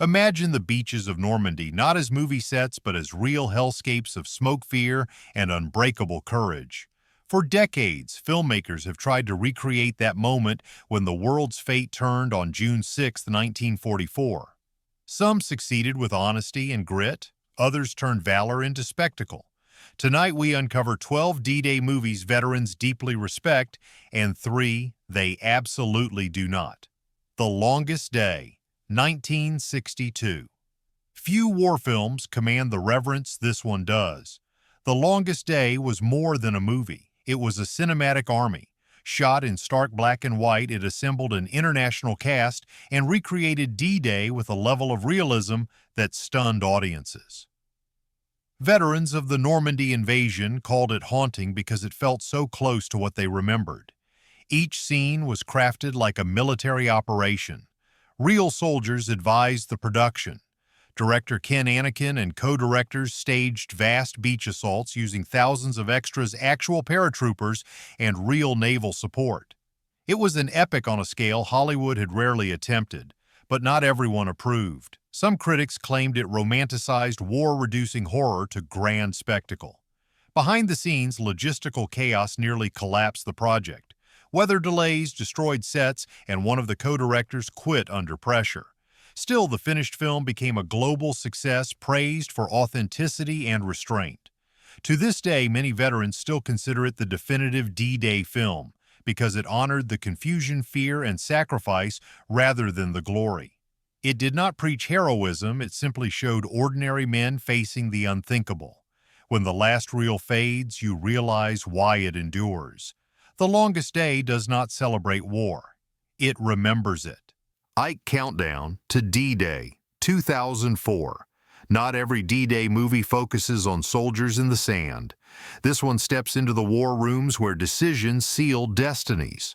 Imagine the beaches of Normandy not as movie sets but as real hellscapes of smoke fear and unbreakable courage. For decades, filmmakers have tried to recreate that moment when the world's fate turned on June 6, 1944. Some succeeded with honesty and grit, others turned valor into spectacle. Tonight we uncover 12 D-Day movies veterans deeply respect and 3 they absolutely do not. The Longest Day, 1962. Few war films command the reverence this one does. The Longest Day was more than a movie. It was a cinematic army. Shot in stark black and white, it assembled an international cast and recreated D-Day with a level of realism that stunned audiences. Veterans of the Normandy invasion called it haunting because it felt so close to what they remembered. Each scene was crafted like a military operation. Real soldiers advised the production. Director Ken Anakin and co-directors staged vast beach assaults using thousands of extras, actual paratroopers, and real naval support. It was an epic on a scale Hollywood had rarely attempted, but not everyone approved. Some critics claimed it romanticized war-reducing horror to grand spectacle. Behind the scenes, logistical chaos nearly collapsed the project. Weather delays destroyed sets, and one of the co-directors quit under pressure. Still, the finished film became a global success, praised for authenticity and restraint. To this day, many veterans still consider it the definitive D-Day film because it honored the confusion, fear, and sacrifice rather than the glory. It did not preach heroism, it simply showed ordinary men facing the unthinkable. When the last reel fades, you realize why it endures. The Longest Day does not celebrate war. It remembers it. Ike Countdown to D-Day, 2004. Not every D-Day movie focuses on soldiers in the sand. This one steps into the war rooms where decisions seal destinies.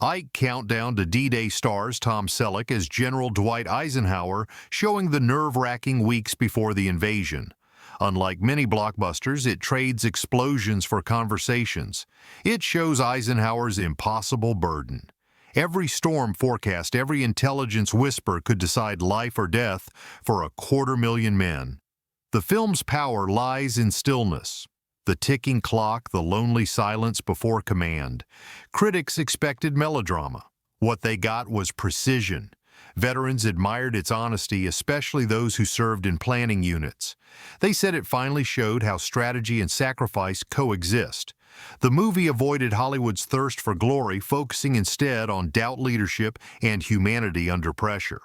Ike Countdown to D-Day stars Tom Selleck as General Dwight Eisenhower, showing the nerve-wracking weeks before the invasion. Unlike many blockbusters, it trades explosions for conversations. It shows Eisenhower's impossible burden. Every storm forecast, every intelligence whisper could decide life or death for 250,000 men. The film's power lies in stillness. The ticking clock, the lonely silence before command. Critics expected melodrama. What they got was precision. Veterans admired its honesty, especially those who served in planning units. They said it finally showed how strategy and sacrifice coexist. The movie avoided Hollywood's thirst for glory, focusing instead on doubt, leadership, and humanity under pressure.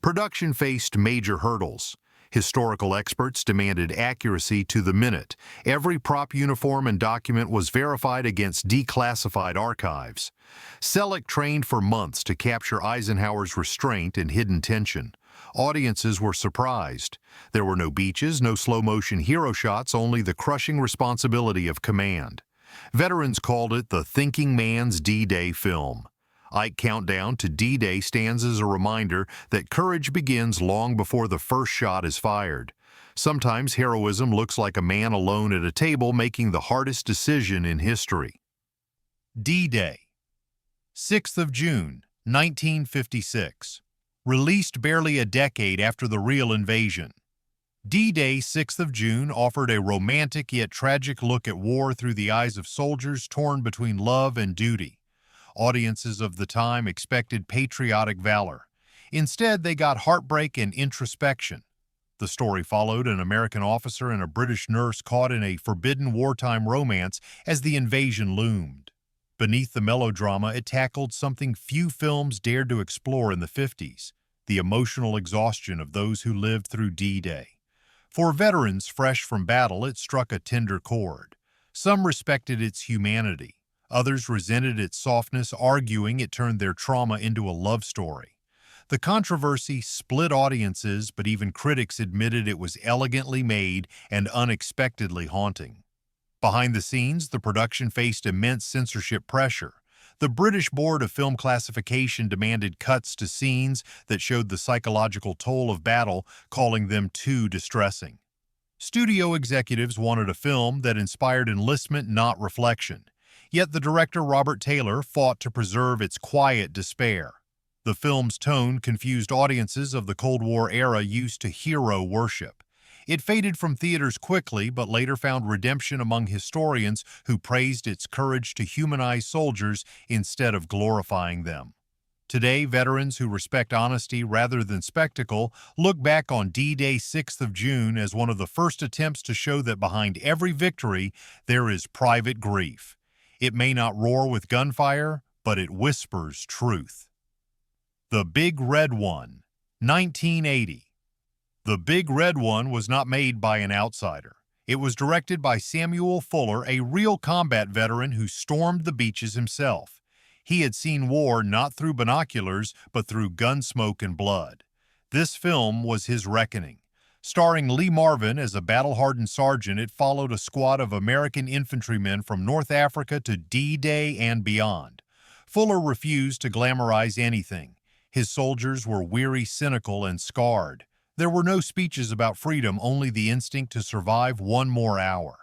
Production faced major hurdles. Historical experts demanded accuracy to the minute. Every prop, uniform, and document was verified against declassified archives. Selleck trained for months to capture Eisenhower's restraint and hidden tension. Audiences were surprised. There were no beaches, no slow-motion hero shots, only the crushing responsibility of command. Veterans called it the thinking man's D-Day film. Ike Countdown to D-Day stands as a reminder that courage begins long before the first shot is fired. Sometimes heroism looks like a man alone at a table making the hardest decision in history. D-Day, 6th of June, 1956. Released barely a decade after the real invasion. D-Day, 6th of June, offered a romantic yet tragic look at war through the eyes of soldiers torn between love and duty. Audiences of the time expected patriotic valor. Instead, they got heartbreak and introspection. The story followed an American officer and a British nurse caught in a forbidden wartime romance as the invasion loomed. Beneath the melodrama, it tackled something few films dared to explore in the 50s, the emotional exhaustion of those who lived through D-Day. For veterans fresh from battle, it struck a tender chord. Some respected its humanity. Others resented its softness, arguing it turned their trauma into a love story. The controversy split audiences, but even critics admitted it was elegantly made and unexpectedly haunting. Behind the scenes, the production faced immense censorship pressure. The British Board of Film Classification demanded cuts to scenes that showed the psychological toll of battle, calling them too distressing. Studio executives wanted a film that inspired enlistment, not reflection. Yet the director Robert Taylor fought to preserve its quiet despair. The film's tone confused audiences of the Cold War era used to hero worship. It faded from theaters quickly, but later found redemption among historians who praised its courage to humanize soldiers instead of glorifying them. Today, veterans who respect honesty rather than spectacle look back on D-Day 6th of June as one of the first attempts to show that behind every victory there is private grief. It may not roar with gunfire, but it whispers truth. The Big Red One, 1980. The Big Red One was not made by an outsider. It was directed by Samuel Fuller, a real combat veteran who stormed the beaches himself. He had seen war not through binoculars, but through gun smoke and blood. This film was his reckoning. Starring Lee Marvin as a battle-hardened sergeant, it followed a squad of American infantrymen from North Africa to D-Day and beyond. Fuller refused to glamorize anything. His soldiers were weary, cynical, and scarred. There were no speeches about freedom, only the instinct to survive one more hour.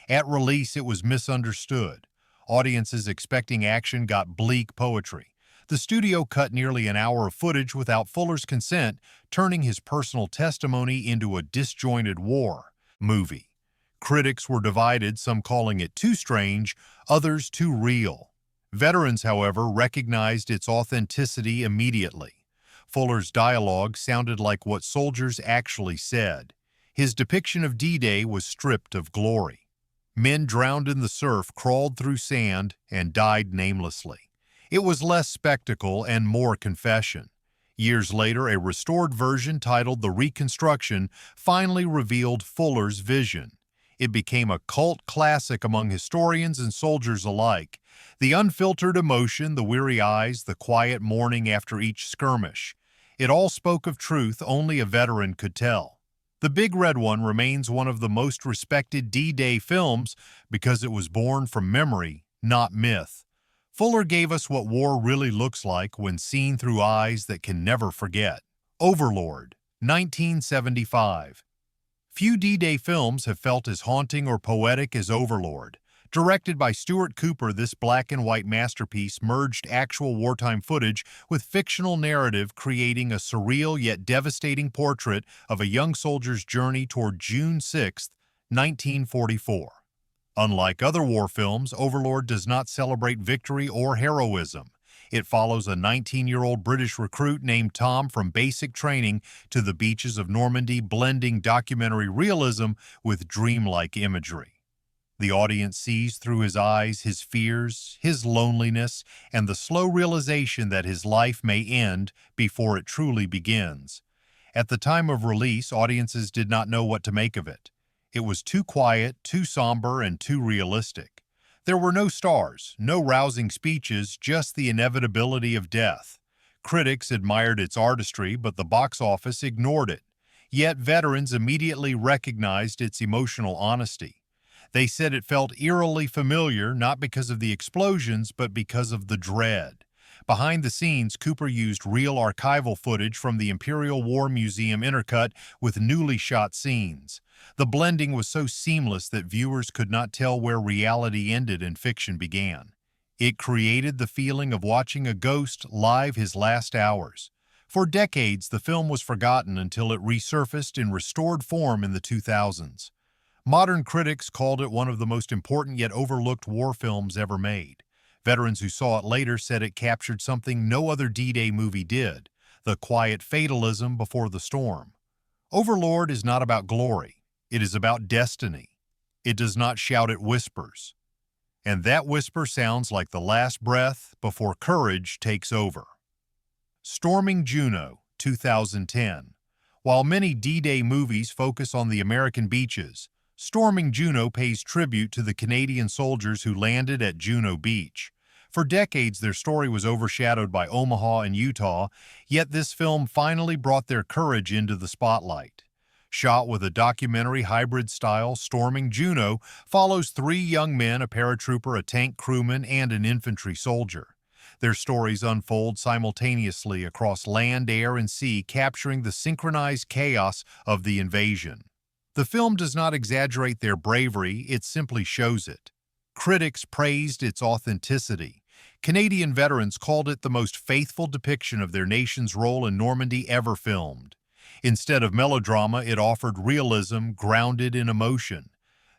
At release, it was misunderstood. Audiences expecting action got bleak poetry. The studio cut nearly an hour of footage without Fuller's consent, turning his personal testimony into a disjointed war movie. Critics were divided, some calling it too strange, others too real. Veterans, however, recognized its authenticity immediately. Fuller's dialogue sounded like what soldiers actually said. His depiction of D-Day was stripped of glory. Men drowned in the surf, crawled through sand, and died namelessly. It was less spectacle and more confession. Years later, a restored version titled The Reconstruction finally revealed Fuller's vision. It became a cult classic among historians and soldiers alike. The unfiltered emotion, the weary eyes, the quiet mourning after each skirmish. It all spoke of truth only a veteran could tell. The Big Red One remains one of the most respected D-Day films because it was born from memory, not myth. Fuller gave us what war really looks like when seen through eyes that can never forget. Overlord, 1975. Few D-Day films have felt as haunting or poetic as Overlord. Directed by Stuart Cooper, this black-and-white masterpiece merged actual wartime footage with fictional narrative, creating a surreal yet devastating portrait of a young soldier's journey toward June 6, 1944. Unlike other war films, Overlord does not celebrate victory or heroism. It follows a 19-year-old British recruit named Tom from basic training to the beaches of Normandy, blending documentary realism with dreamlike imagery. The audience sees through his eyes his fears, his loneliness, and the slow realization that his life may end before it truly begins. At the time of release, audiences did not know what to make of it. It was too quiet, too somber, and too realistic. There were no stars, no rousing speeches, just the inevitability of death. Critics admired its artistry, but the box office ignored it. Yet veterans immediately recognized its emotional honesty. They said it felt eerily familiar, not because of the explosions, but because of the dread. Behind the scenes, Cooper used real archival footage from the Imperial War Museum intercut with newly shot scenes. The blending was so seamless that viewers could not tell where reality ended and fiction began. It created the feeling of watching a ghost live his last hours. For decades, the film was forgotten until it resurfaced in restored form in the 2000s. Modern critics called it one of the most important yet overlooked war films ever made. Veterans who saw it later said it captured something no other D-Day movie did, the quiet fatalism before the storm. Overlord is not about glory. It is about destiny. It does not shout, it whispers. And that whisper sounds like the last breath before courage takes over. Storming Juno, 2010. While many D-Day movies focus on the American beaches, Storming Juno pays tribute to the Canadian soldiers who landed at Juno Beach. For decades, their story was overshadowed by Omaha and Utah, yet this film finally brought their courage into the spotlight. Shot with a documentary hybrid style, Storming Juno follows three young men, a paratrooper, a tank crewman, and an infantry soldier. Their stories unfold simultaneously across land, air, and sea, capturing the synchronized chaos of the invasion. The film does not exaggerate their bravery, it simply shows it. Critics praised its authenticity. Canadian veterans called it the most faithful depiction of their nation's role in Normandy ever filmed. Instead of melodrama, it offered realism grounded in emotion.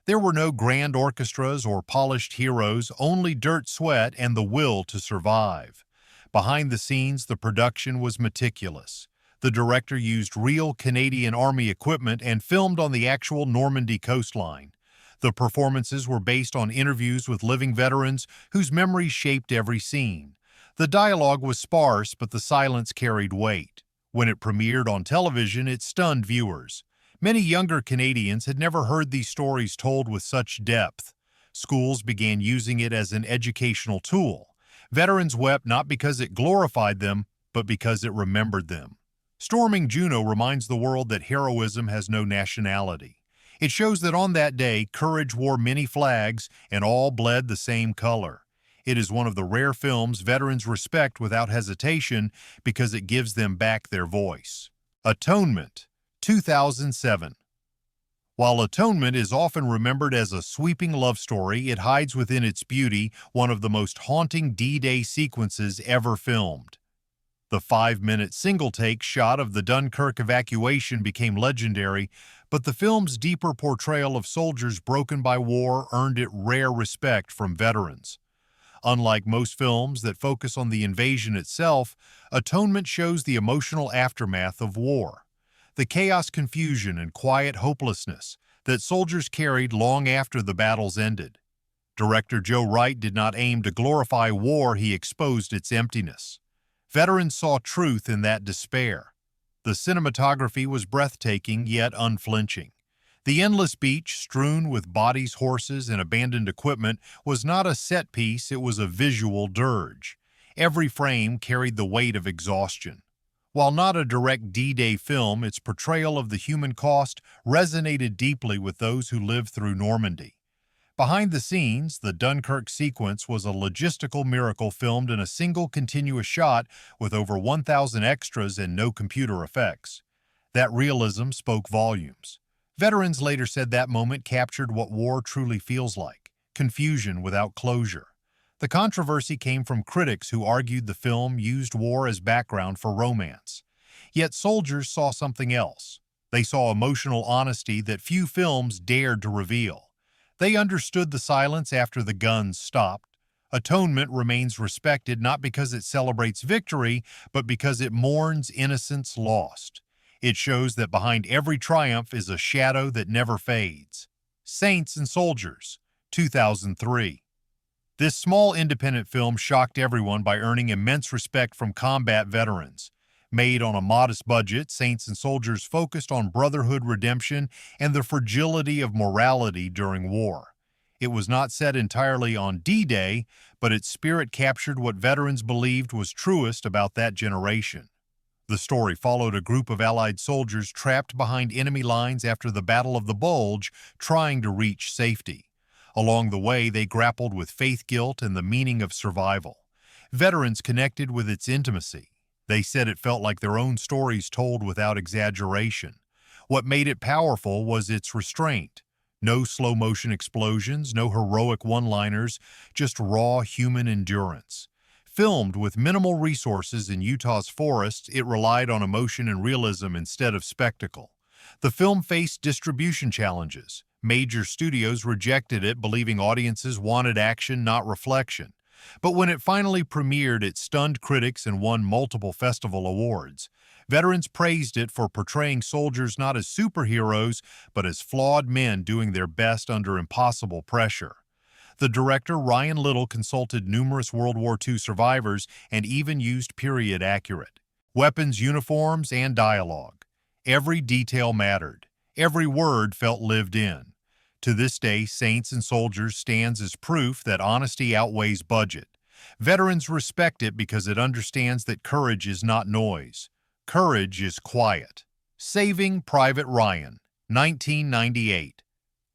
There were no grand orchestras or polished heroes, only dirt, sweat, and the will to survive. Behind the scenes, the production was meticulous. The director used real Canadian Army equipment and filmed on the actual Normandy coastline. The performances were based on interviews with living veterans whose memories shaped every scene. The dialogue was sparse, but the silence carried weight. When it premiered on television, it stunned viewers. Many younger Canadians had never heard these stories told with such depth. Schools began using it as an educational tool. Veterans wept not because it glorified them, but because it remembered them. Storming Juno reminds the world that heroism has no nationality. It shows that on that day, courage wore many flags and all bled the same color. It is one of the rare films veterans respect without hesitation because it gives them back their voice. Atonement, 2007. While Atonement is often remembered as a sweeping love story, it hides within its beauty one of the most haunting D-Day sequences ever filmed. The 5-minute single-take shot of the Dunkirk evacuation became legendary, but the film's deeper portrayal of soldiers broken by war earned it rare respect from veterans. Unlike most films that focus on the invasion itself, Atonement shows the emotional aftermath of war. The chaos, confusion, and quiet hopelessness that soldiers carried long after the battles ended. Director Joe Wright did not aim to glorify war, he exposed its emptiness. Veterans saw truth in that despair. The cinematography was breathtaking yet unflinching. The endless beach, strewn with bodies, horses, and abandoned equipment, was not a set piece, it was a visual dirge. Every frame carried the weight of exhaustion. While not a direct D-Day film, its portrayal of the human cost resonated deeply with those who lived through Normandy. Behind the scenes, the Dunkirk sequence was a logistical miracle filmed in a single continuous shot with over 1,000 extras and no computer effects. That realism spoke volumes. Veterans later said that moment captured what war truly feels like, confusion without closure. The controversy came from critics who argued the film used war as background for romance. Yet soldiers saw something else. They saw emotional honesty that few films dared to reveal. They understood the silence after the guns stopped. Atonement remains respected not because it celebrates victory, but because it mourns innocence lost. It shows that behind every triumph is a shadow that never fades. Saints and Soldiers, 2003. This small independent film shocked everyone by earning immense respect from combat veterans. Made on a modest budget, Saints and Soldiers focused on brotherhood, redemption, and the fragility of morality during war. It was not set entirely on D-Day, but its spirit captured what veterans believed was truest about that generation. The story followed a group of Allied soldiers trapped behind enemy lines after the Battle of the Bulge, trying to reach safety. Along the way, they grappled with faith, guilt, and the meaning of survival. Veterans connected with its intimacy. They said it felt like their own stories told without exaggeration. What made it powerful was its restraint. No slow-motion explosions, no heroic one-liners, just raw human endurance. Filmed with minimal resources in Utah's forests, it relied on emotion and realism instead of spectacle. The film faced distribution challenges. Major studios rejected it, believing audiences wanted action, not reflection. But when it finally premiered, it stunned critics and won multiple festival awards. Veterans praised it for portraying soldiers not as superheroes, but as flawed men doing their best under impossible pressure. The director, Ryan Little, consulted numerous World War II survivors and even used period-accurate weapons, uniforms, and dialogue. Every detail mattered. Every word felt lived in. To this day, Saints and Soldiers stands as proof that honesty outweighs budget. Veterans respect it because it understands that courage is not noise. Courage is quiet. Saving Private Ryan, 1998.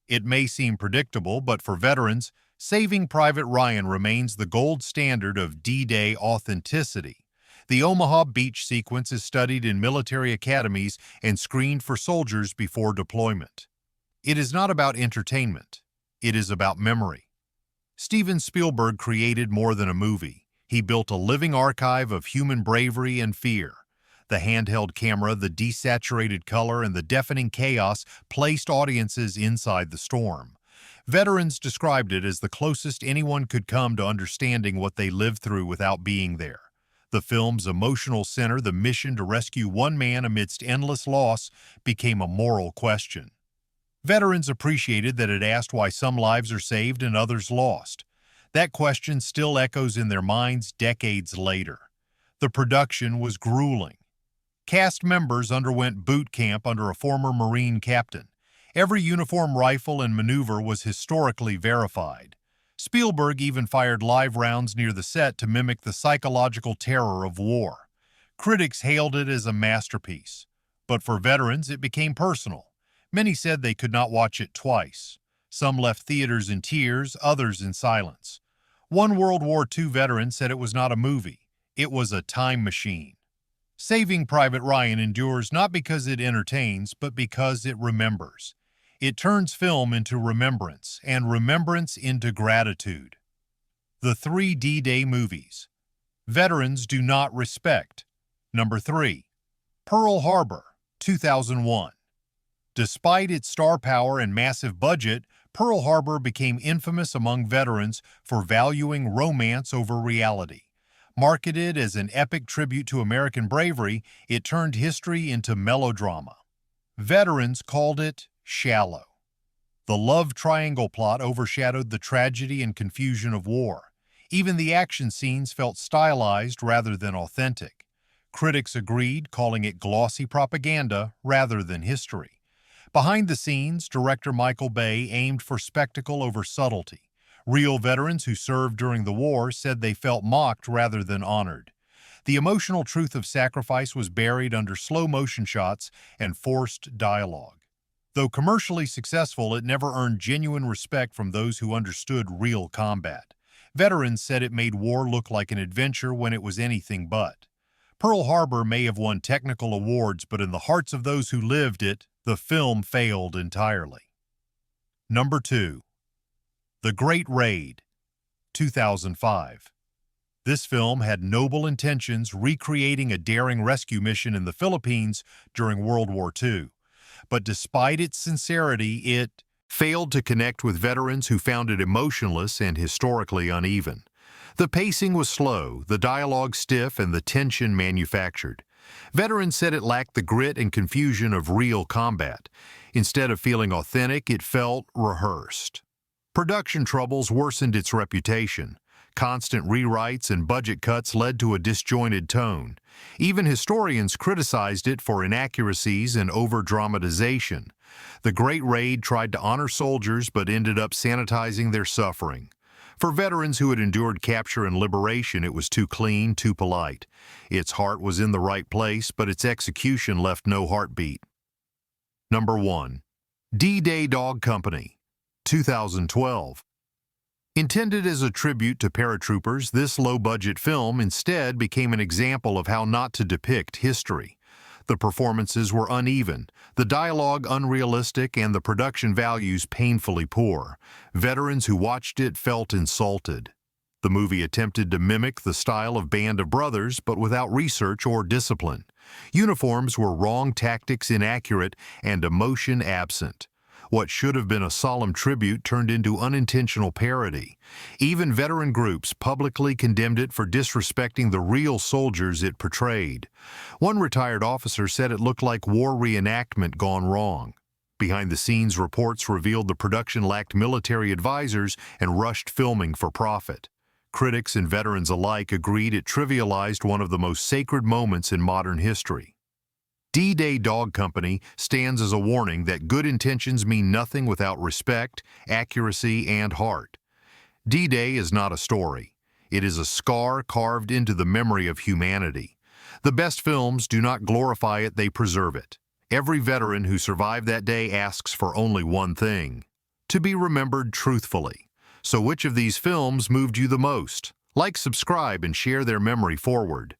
It may seem predictable, but for veterans, Saving Private Ryan remains the gold standard of D-Day authenticity. The Omaha Beach sequence is studied in military academies and screened for soldiers before deployment. It is not about entertainment. It is about memory. Steven Spielberg created more than a movie. He built a living archive of human bravery and fear. The handheld camera, the desaturated color, and the deafening chaos placed audiences inside the storm. Veterans described it as the closest anyone could come to understanding what they lived through without being there. The film's emotional center, the mission to rescue one man amidst endless loss, became a moral question. Veterans appreciated that it asked why some lives are saved and others lost. That question still echoes in their minds decades later. The production was grueling. Cast members underwent boot camp under a former Marine captain. Every uniform, rifle, and maneuver was historically verified. Spielberg even fired live rounds near the set to mimic the psychological terror of war. Critics hailed it as a masterpiece. But for veterans, it became personal. Many said they could not watch it twice. Some left theaters in tears, others in silence. One World War II veteran said it was not a movie. It was a time machine. Saving Private Ryan endures not because it entertains, but because it remembers. It turns film into remembrance, and remembrance into gratitude. The 3 D-Day movies. Veterans do not respect. Number 3. Pearl Harbor, 2001. Despite its star power and massive budget, Pearl Harbor became infamous among veterans for valuing romance over reality. Marketed as an epic tribute to American bravery, it turned history into melodrama. Veterans called it shallow. The love triangle plot overshadowed the tragedy and confusion of war. Even the action scenes felt stylized rather than authentic. Critics agreed, calling it glossy propaganda rather than history. Behind the scenes, director Michael Bay aimed for spectacle over subtlety. Real veterans who served during the war said they felt mocked rather than honored. The emotional truth of sacrifice was buried under slow-motion shots and forced dialogue. Though commercially successful, it never earned genuine respect from those who understood real combat. Veterans said it made war look like an adventure when it was anything but. Pearl Harbor may have won technical awards, but in the hearts of those who lived it, the film failed entirely. Number 2. The Great Raid, 2005. This film had noble intentions, recreating a daring rescue mission in the Philippines during World War II. But despite its sincerity, it failed to connect with veterans who found it emotionless and historically uneven. The pacing was slow, the dialogue stiff, and the tension manufactured. Veterans said it lacked the grit and confusion of real combat. Instead of feeling authentic, it felt rehearsed. Production troubles worsened its reputation. Constant rewrites and budget cuts led to a disjointed tone. Even historians criticized it for inaccuracies and over-dramatization. The Great Raid tried to honor soldiers but ended up sanitizing their suffering. For veterans who had endured capture and liberation, it was too clean, too polite. Its heart was in the right place, but its execution left no heartbeat. Number 1. D-Day Dog Company, 2012. Intended as a tribute to paratroopers, this low-budget film instead became an example of how not to depict history. The performances were uneven, the dialogue unrealistic, and the production values painfully poor. Veterans who watched it felt insulted. The movie attempted to mimic the style of Band of Brothers, but without research or discipline. Uniforms were wrong, tactics inaccurate, and emotion absent. What should have been a solemn tribute turned into unintentional parody. Even veteran groups publicly condemned it for disrespecting the real soldiers it portrayed. One retired officer said it looked like war reenactment gone wrong. Behind-the-scenes reports revealed the production lacked military advisors and rushed filming for profit. Critics and veterans alike agreed it trivialized one of the most sacred moments in modern history. D-Day Dog Company stands as a warning that good intentions mean nothing without respect, accuracy, and heart. D-Day is not a story. It is a scar carved into the memory of humanity. The best films do not glorify it, they preserve it. Every veteran who survived that day asks for only one thing: to be remembered truthfully. So which of these films moved you the most? Like, subscribe, and share their memory forward.